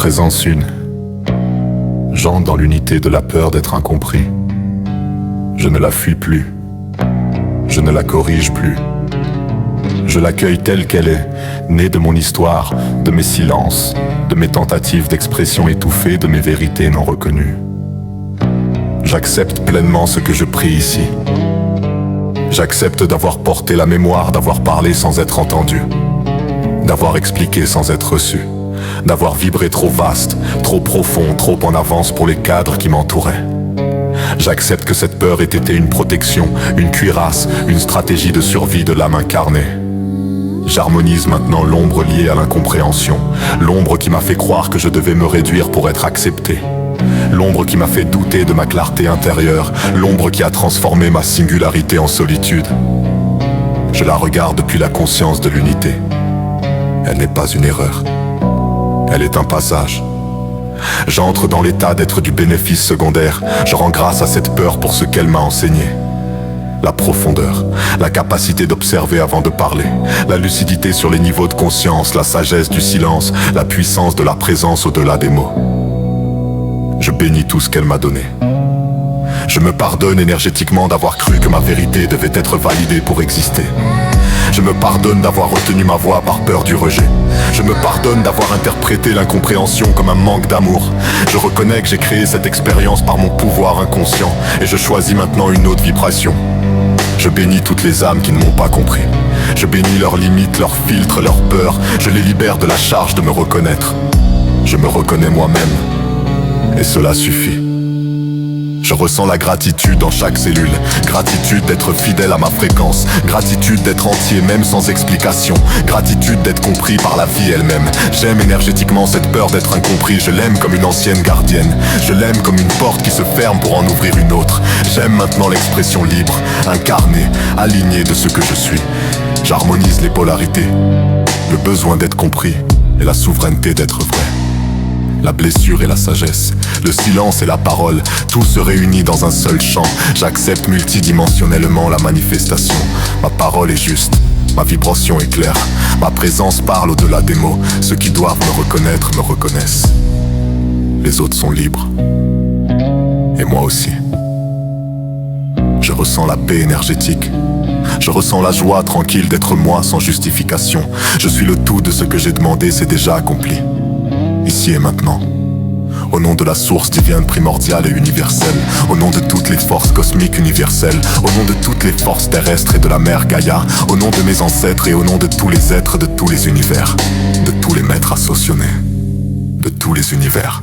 présence une. J'entre dans l'unité de la peur d'être incompris. Je ne la fuis plus. Je ne la corrige plus. Je l'accueille telle qu'elle est, née de mon histoire, de mes silences, de mes tentatives d'expression étouffées, de mes vérités non reconnues. J'accepte pleinement ce que je prie ici. J'accepte d'avoir porté la mémoire, d'avoir parlé sans être entendu, d'avoir expliqué sans être reçu, d'avoir vibré trop vaste, trop profond, trop en avance pour les cadres qui m'entouraient. J'accepte que cette peur ait été une protection, une cuirasse, une stratégie de survie de l'âme incarnée. J'harmonise maintenant l'ombre liée à l'incompréhension, l'ombre qui m'a fait croire que je devais me réduire pour être accepté, l'ombre qui m'a fait douter de ma clarté intérieure, l'ombre qui a transformé ma singularité en solitude. Je la regarde depuis la conscience de l'unité. Elle n'est pas une erreur. Elle est un passage. J'entre dans l'état d'être du bénéfice secondaire. Je rends grâce à cette peur pour ce qu'elle m'a enseigné. La profondeur, la capacité d'observer avant de parler, la lucidité sur les niveaux de conscience, la sagesse du silence, la puissance de la présence au-delà des mots. Je bénis tout ce qu'elle m'a donné. Je me pardonne énergétiquement d'avoir cru que ma vérité devait être validée pour exister. Je me pardonne d'avoir retenu ma voix par peur du rejet. Je me pardonne d'avoir interprété l'incompréhension comme un manque d'amour. Je reconnais que j'ai créé cette expérience par mon pouvoir inconscient et je choisis maintenant une autre vibration. Je bénis toutes les âmes qui ne m'ont pas compris. Je bénis leurs limites, leurs filtres, leurs peurs. Je les libère de la charge de me reconnaître. Je me reconnais moi-même et cela suffit. Je ressens la gratitude dans chaque cellule, gratitude d'être fidèle à ma fréquence, gratitude d'être entier même sans explication, gratitude d'être compris par la vie elle-même. J'aime énergétiquement cette peur d'être incompris, je l'aime comme une ancienne gardienne, je l'aime comme une porte qui se ferme pour en ouvrir une autre. J'aime maintenant l'expression libre, incarnée, alignée de ce que je suis. J'harmonise les polarités, le besoin d'être compris et la souveraineté d'être vrai. La blessure et la sagesse, le silence et la parole, tout se réunit dans un seul champ. J'accepte multidimensionnellement la manifestation. Ma parole est juste, ma vibration est claire. Ma présence parle au-delà des mots. Ceux qui doivent me reconnaître me reconnaissent. Les autres sont libres. Et moi aussi. Je ressens la paix énergétique. Je ressens la joie tranquille d'être moi sans justification. Je suis le tout de ce que j'ai demandé, c'est déjà accompli. Ici et maintenant, au nom de la source divine primordiale et universelle, au nom de toutes les forces cosmiques universelles, au nom de toutes les forces terrestres et de la mère Gaïa, au nom de mes ancêtres et au nom de tous les êtres de tous les univers, de tous les maîtres ascensionnés, de tous les univers.